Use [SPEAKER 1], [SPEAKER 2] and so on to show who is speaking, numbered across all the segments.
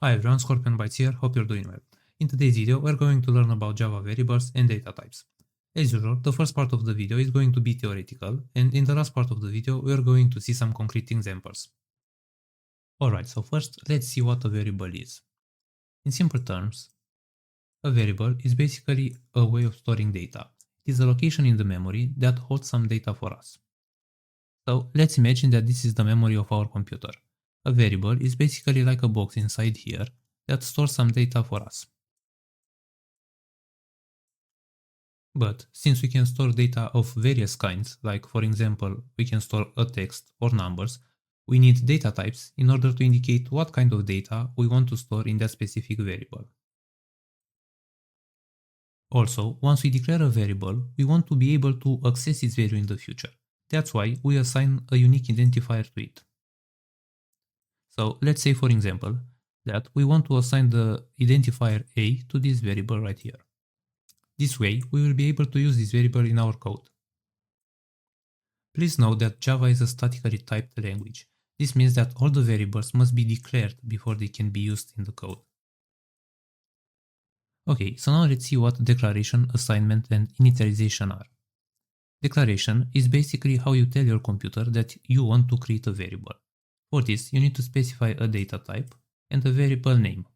[SPEAKER 1] Hi everyone, Scorpion Bytes here, hope you're doing well. In today's video, we're going to learn about Java variables and data types. As usual, the first part of the video is going to be theoretical, and in the last part of the video, we're going to see some concrete examples. Alright, so first, let's see what a variable is. In simple terms, a variable is basically a way of storing data. It is a location in the memory that holds some data for us. So let's imagine that this is the memory of our computer. A variable is basically like a box inside here that stores some data for us. But since we can store data of various kinds, like for example, we can store a text or numbers, we need data types in order to indicate what kind of data we want to store in that specific variable. Also, once we declare a variable, we want to be able to access its value in the future. That's why we assign a unique identifier to it. So let's say, for example, that we want to assign the identifier a to this variable right here. This way, we will be able to use this variable in our code. Please note that Java is a statically typed language. This means that all the variables must be declared before they can be used in the code. Okay, so now let's see what declaration, assignment, and initialization are. Declaration is basically how you tell your computer that you want to create a variable. For this, you need to specify a data type and a variable name.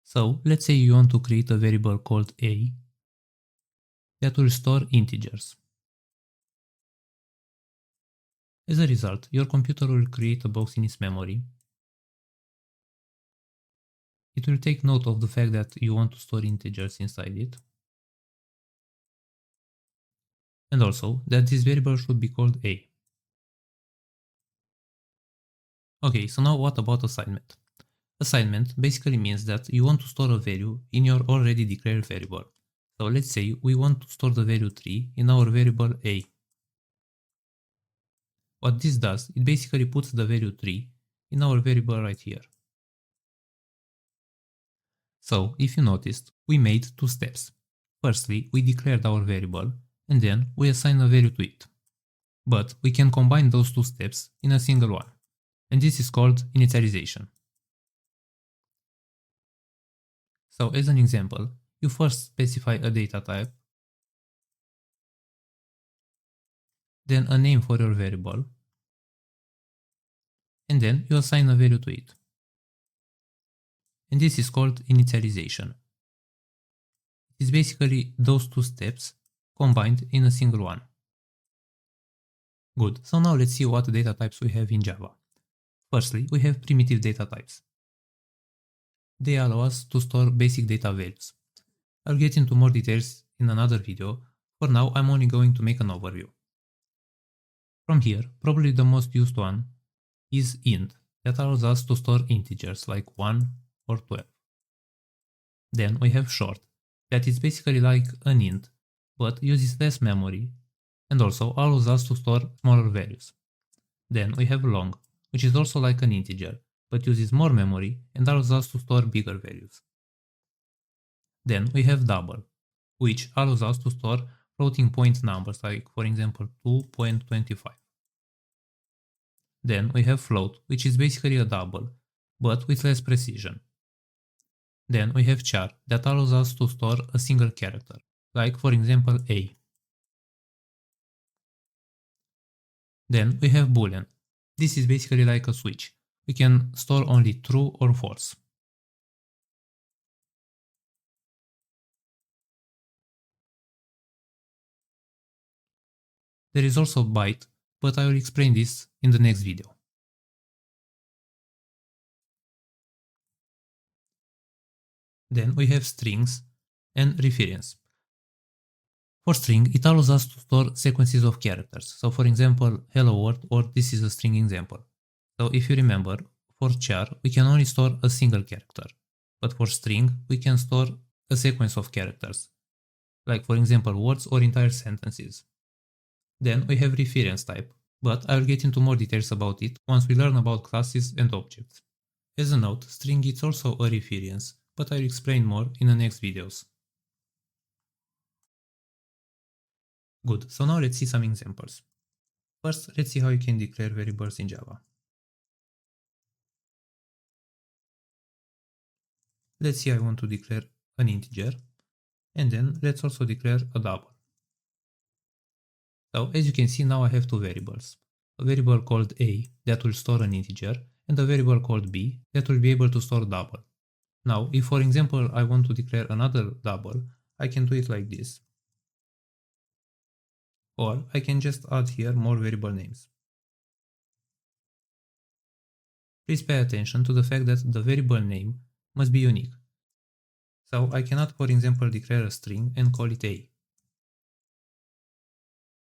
[SPEAKER 1] So, let's say you want to create a variable called a that will store integers. As a result, your computer will create a box in its memory. It will take note of the fact that you want to store integers inside it. And also that this variable should be called a. Okay, so now what about assignment? Assignment basically means that you want to store a value in your already declared variable. So let's say we want to store the value 3 in our variable a. What this does, it basically puts the value 3 in our variable right here. So, if you noticed, we made two steps. Firstly, we declared our variable, and then we assign a value to it. But we can combine those two steps in a single one, and this is called initialization. So, as an example, you first specify a data type, then a name for your variable, and then you assign a value to it. And this is called initialization. It is basically those two steps combined in a single one. Good, so now let's see what data types we have in Java. Firstly, we have primitive data types. They allow us to store basic data values. I'll get into more details in another video. For now, I'm only going to make an overview. From here, probably the most used one is int, that allows us to store integers like 1 or 12. Then we have short, that is basically like an int, but uses less memory and also allows us to store smaller values. Then we have long, which is also like an integer, but uses more memory and allows us to store bigger values. Then we have double, which allows us to store floating point numbers like, for example, 2.25. Then we have float, which is basically a double, but with less precision. Then we have char, that allows us to store a single character, like for example a. Then we have boolean. This is basically like a switch. We can store only true or false. There is also byte, but I will explain this in the next video. Then we have strings and reference. For string, it allows us to store sequences of characters. So for example, hello world, or this is a string example. So if you remember, for char, we can only store a single character. But for string, we can store a sequence of characters, like for example words or entire sentences. Then we have reference type, but I will get into more details about it once we learn about classes and objects. As a note, string is also a reference, but I will explain more in the next videos. Good, so now let's see some examples. First, let's see how you can declare variables in Java. Let's say I want to declare an integer, and then let's also declare a double. So as you can see, now I have two variables. A variable called a that will store an integer, and a variable called b that will be able to store double. Now, if for example I want to declare another double, I can do it like this. Or I can just add here more variable names. Please pay attention to the fact that the variable name must be unique. So I cannot, for example, declare a string and call it a.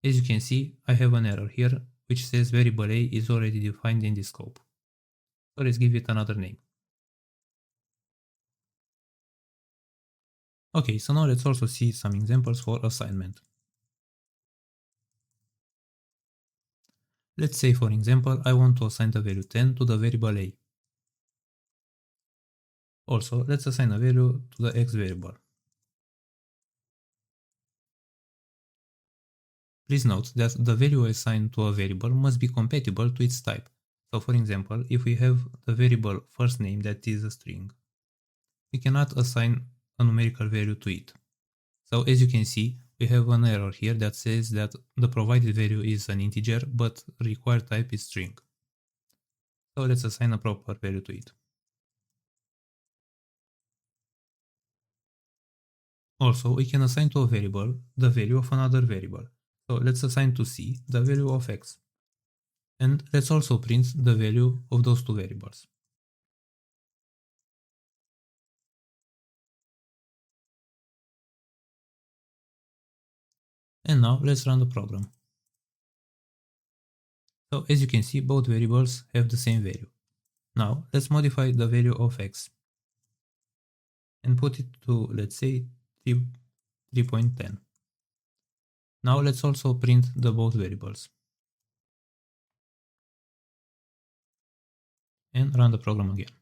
[SPEAKER 1] As you can see, I have an error here which says variable a is already defined in this scope. So let's give it another name. Okay, so now let's also see some examples for assignment. Let's say, for example, I want to assign the value 10 to the variable a. Also, let's assign a value to the x variable. Please note that the value assigned to a variable must be compatible to its type. So for example, if we have the variable first name that is a string, we cannot assign a numerical value to it. So as you can see, we have an error here that says that the provided value is an integer, but required type is string. So let's assign a proper value to it. Also, we can assign to a variable the value of another variable. So let's assign to c the value of x. And let's also print the value of those two variables. And now let's run the program. So as you can see, both variables have the same value. Now let's modify the value of x and put it to, let's say, 3.10. Now let's also print the both variables and run the program again.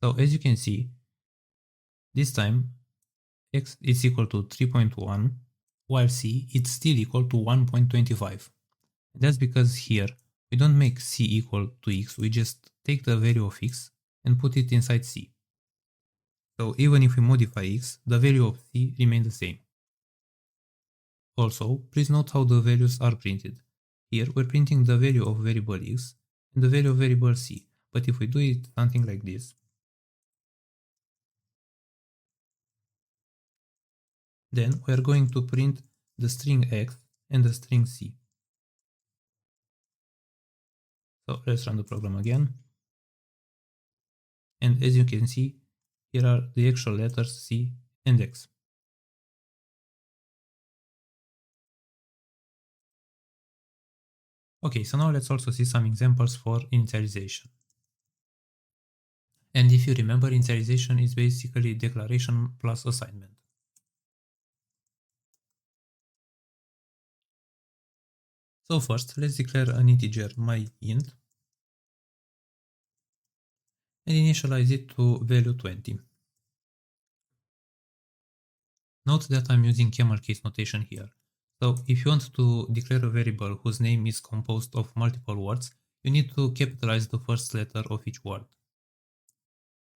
[SPEAKER 1] So as you can see, this time x is equal to 3.1, while c is still equal to 1.25. That's because here we don't make c equal to x, we just take the value of x and put it inside c. So even if we modify x, the value of c remains the same. Also, please note how the values are printed. Here we're printing the value of variable x and the value of variable c, but if we do it something like this, then we are going to print the string x and the string c. So let's run the program again. And as you can see, here are the actual letters c and x. Okay, so now let's also see some examples for initialization. And if you remember, initialization is basically declaration plus assignment. So first, let's declare an integer myInt and initialize it to value 20. Note that I'm using camel case notation here. So if you want to declare a variable whose name is composed of multiple words, you need to capitalize the first letter of each word.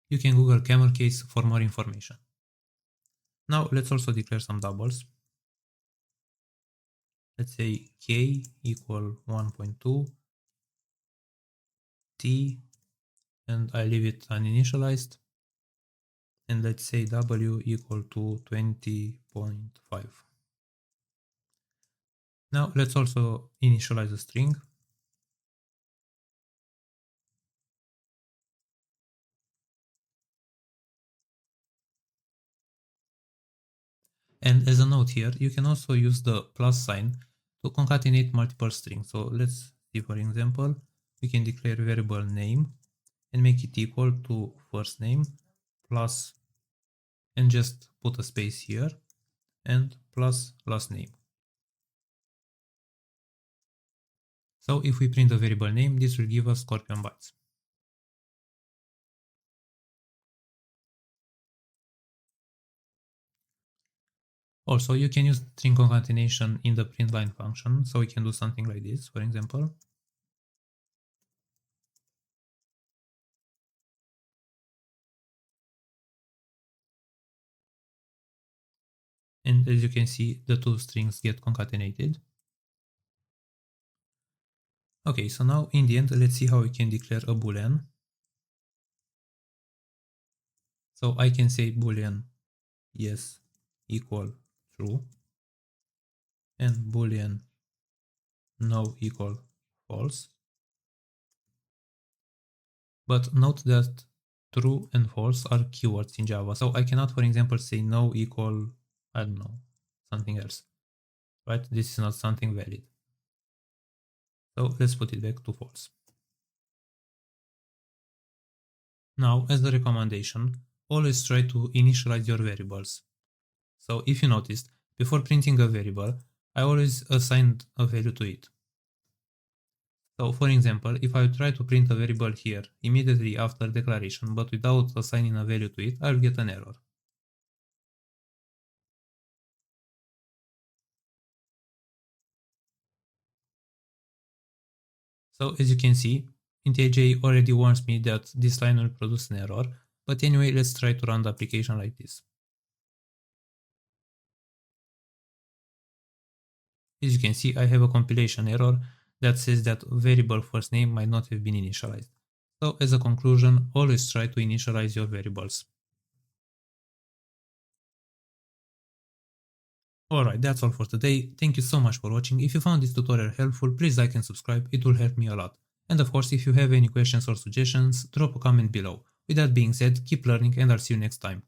[SPEAKER 1] You can Google camel case for more information. Now let's also declare some doubles. Let's say k equal 1.2, t, and I leave it uninitialized. And let's say w equal to 20.5. Now let's also initialize a string. And as a note here, you can also use the plus sign to concatenate multiple strings. So let's see, for example, we can declare variable name and make it equal to first name plus, and just put a space here, and plus last name. So if we print a variable name, this will give us Scorpion bytes. Also, you can use string concatenation in the print line function, so we can do something like this, for example. And as you can see, the two strings get concatenated. Okay, so now in the end, let's see how we can declare a boolean. So I can say boolean yes equal true and boolean no equal false. But note that true and false are keywords in Java. So I cannot, for example, say no equal, I don't know, something else, right? This is not something valid. So let's put it back to false. Now, as a recommendation, always try to initialize your variables. So if you noticed, before printing a variable, I always assigned a value to it. So for example, if I try to print a variable here immediately after declaration but without assigning a value to it, I will get an error. So as you can see, IntAJ already warns me that this line will produce an error, but anyway, let's try to run the application like this. As you can see, I have a compilation error that says that variable first name might not have been initialized. So as a conclusion, always try to initialize your variables. Alright, that's all for today. Thank you so much for watching. If you found this tutorial helpful, please like and subscribe, it will help me a lot. And of course, if you have any questions or suggestions, drop a comment below. With that being said, keep learning and I'll see you next time.